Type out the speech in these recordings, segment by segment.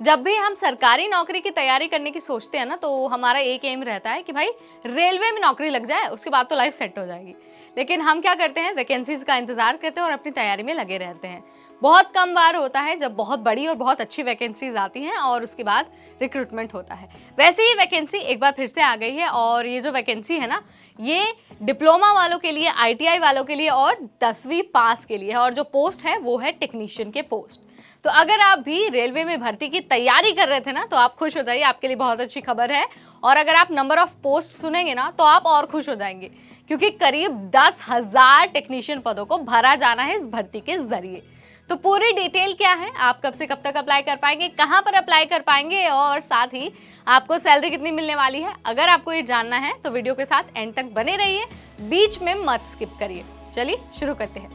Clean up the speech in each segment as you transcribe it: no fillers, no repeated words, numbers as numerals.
जब भी हम सरकारी नौकरी की तैयारी करने की सोचते हैं ना, तो हमारा एक एम रहता है कि भाई रेलवे में नौकरी लग जाए, उसके बाद तो लाइफ सेट हो जाएगी। लेकिन हम क्या करते हैं, वैकेंसीज का इंतजार करते हैं और अपनी तैयारी में लगे रहते हैं। बहुत कम बार होता है जब बहुत बड़ी और बहुत अच्छी वैकेंसीज आती हैं और उसके बाद रिक्रूटमेंट होता है। वैसे ही वैकेंसी एक बार फिर से आ गई है और ये जो वैकेंसी है ना, ये डिप्लोमा वालों के लिए, ITI वालों के लिए और 10वीं पास के लिए है। और जो पोस्ट है वो है टेक्नीशियन के पोस्ट। तो अगर आप भी रेलवे में भर्ती की तैयारी कर रहे थे ना, तो आप खुश हो जाइए, आपके लिए बहुत अच्छी खबर है। और अगर आप नंबर ऑफ पोस्ट सुनेंगे ना, तो आप और खुश हो जाएंगे, क्योंकि करीब 10,000 टेक्नीशियन पदों को भरा जाना है इस भर्ती के जरिए। तो पूरी डिटेल क्या है, आप कब से कब तक अप्लाई कर पाएंगे, कहां पर अप्लाई कर पाएंगे और साथ ही आपको सैलरी कितनी मिलने वाली है, अगर आपको ये जानना है तो वीडियो के साथ एंड तक बने रहिए, बीच में मत स्किप करिए। चलिए शुरू करते हैं।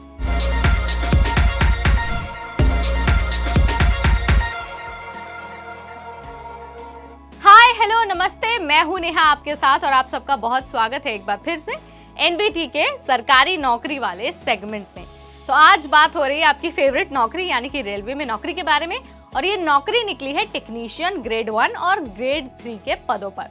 हाय हेलो नमस्ते, मैं हूं नेहा आपके साथ और आप सबका बहुत स्वागत है एक बार फिर से NBT के सरकारी नौकरी वाले सेगमेंट में। तो आज बात हो रही है आपकी फेवरेट नौकरी यानी कि रेलवे में नौकरी के बारे में। और ये नौकरी निकली है टेक्नीशियन ग्रेड 1 और ग्रेड 3 के पदों पर।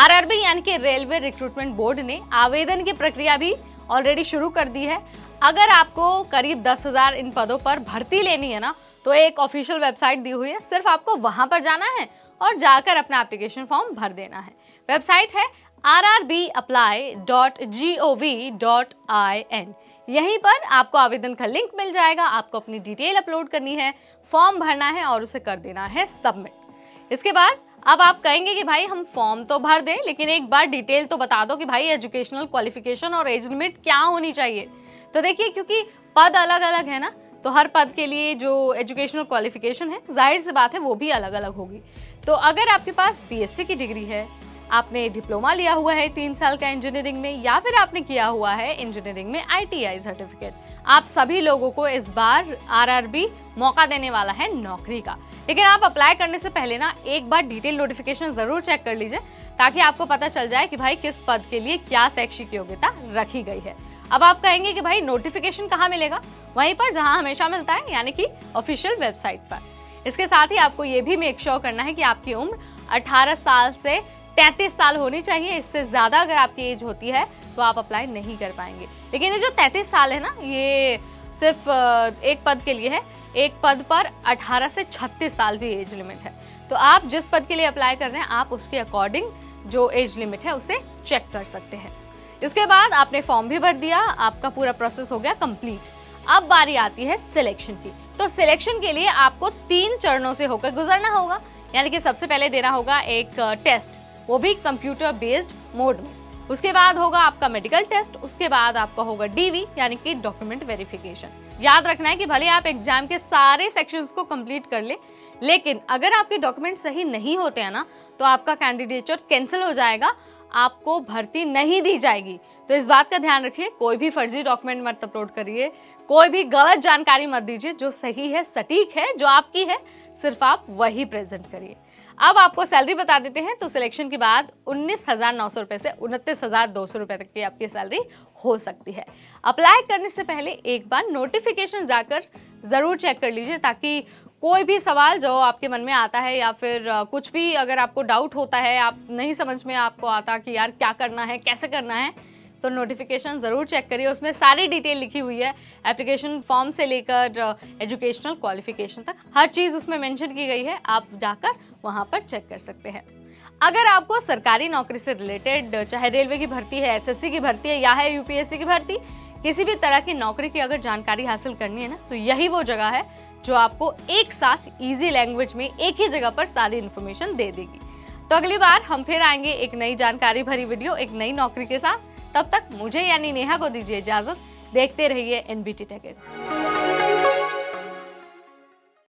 RRB यानी कि रेलवे रिक्रूटमेंट बोर्ड ने आवेदन की प्रक्रिया भी ऑलरेडी शुरू कर दी है। अगर आपको करीब 10,000 इन पदों पर भर्ती लेनी है ना, तो एक ऑफिशियल वेबसाइट दी हुई है, सिर्फ आपको वहां पर जाना है और जाकर अपना एप्लीकेशन फॉर्म भर देना है। वेबसाइट है rrbapply.gov.in। यहीं पर आपको आवेदन का लिंक मिल जाएगा, आपको अपनी डिटेल अपलोड करनी है, फॉर्म भरना है और उसे कर देना है सबमिट। इसके बाद अब आप कहेंगे कि भाई हम फॉर्म तो भर दें, लेकिन एक बार डिटेल तो बता दो कि भाई एजुकेशनल क्वालिफिकेशन और एज लिमिट क्या होनी चाहिए। तो देखिए, क्योंकि पद अलग अलग है ना, तो हर पद के लिए जो एजुकेशनल क्वालिफिकेशन है, जाहिर सी बात है वो भी अलग अलग होगी। तो अगर आपके पास BSc की डिग्री है, आपने डिप्लोमा लिया हुआ है 3 साल का इंजीनियरिंग में, या फिर आपने किया हुआ है इंजीनियरिंग में ITI सर्टिफिकेट, आप सभी लोगों को इस बार RRB मौका देने वाला है नौकरी का। लेकिन आप अप्लाई करने से पहले ना एक बार डिटेल नोटिफिकेशन जरूर चेक कर लीजिए, ताकि आपको पता चल जाए कि भाई किस पद के लिए क्या शैक्षिक योग्यता रखी गई है। अब आप कहेंगे कि भाई नोटिफिकेशन कहाँ मिलेगा, वहीं पर जहां हमेशा मिलता है, यानी कि ऑफिशियल वेबसाइट पर। इसके साथ ही आपको ये भी मेक श्योर करना है कि आपकी उम्र 18 साल से 33 साल होनी चाहिए। इससे ज्यादा अगर आपकी एज होती है तो आप अप्लाई नहीं कर पाएंगे। लेकिन ये जो 33 साल है ना, ये सिर्फ एक पद के लिए है। एक पद पर 18 से 36 साल भी एज लिमिट है। तो आप जिस पद के लिए अप्लाई कर रहे हैं, आप उसके अकॉर्डिंग जो एज लिमिट है उसे चेक कर सकते हैं। इसके बाद आपने फॉर्म भी भर दिया, आपका पूरा प्रोसेस हो गया कंप्लीट। अब बारी आती है सिलेक्शन की। तो सिलेक्शन के लिए आपको 3 चरणों से होकर गुजरना होगा, यानी कि सबसे पहले देना होगा एक टेस्ट, वो भी कंप्यूटर बेस्ड मोड में। उसके बाद होगा आपका मेडिकल टेस्ट, उसके बाद आपका होगा DV यानी कि डॉक्यूमेंट वेरिफिकेशन। याद रखना है कि भले आप एग्जाम के सारे सेक्शंस को कंप्लीट कर ले, लेकिन अगर आपके डॉक्यूमेंट सही नहीं होते हैं ना, तो आपका कैंडिडेचर कैंसिल हो जाएगा, आपको भर्ती नहीं दी जाएगी। तो इस बात का ध्यान रखिए, कोई भी फर्जी डॉक्यूमेंट मत अपलोड करिए, कोई भी गलत जानकारी मत दीजिए। जो सही है, सटीक है, जो आपकी है, सिर्फ आप वही प्रेजेंट करिए। अब आपको सैलरी बता देते हैं। तो सिलेक्शन के बाद 19,900 रुपए से 29,200 रुपए तक की आपकी सैलरी हो सकती है। अप्लाई करने से पहले एक बार नोटिफिकेशन जाकर जरूर चेक कर लीजिए, ताकि कोई भी सवाल जो आपके मन में आता है या फिर कुछ भी अगर आपको डाउट होता है, आप नहीं समझ में आपको आता कि यार क्या करना है, कैसे करना है, तो नोटिफिकेशन ज़रूर चेक करिए। उसमें सारी डिटेल लिखी हुई है, एप्लीकेशन फॉर्म से लेकर एजुकेशनल क्वालिफिकेशन तक हर चीज़ उसमें मेंशन की गई है। आप जाकर वहाँ पर चेक कर सकते हैं। अगर आपको सरकारी नौकरी से रिलेटेड, चाहे रेलवे की भर्ती है, SSC की भर्ती है या है UPSC की भर्ती, किसी भी तरह की नौकरी की अगर जानकारी हासिल करनी है ना, तो यही वो जगह है जो आपको एक साथ ईजी लैंग्वेज में एक ही जगह पर सारी इन्फॉर्मेशन दे देगी। तो अगली बार हम फिर आएंगे एक नई जानकारी भरी वीडियो, एक नई नौकरी के साथ। तब तक मुझे यानी नेहा को दीजिए इजाजत। देखते रहिए NBT टेक।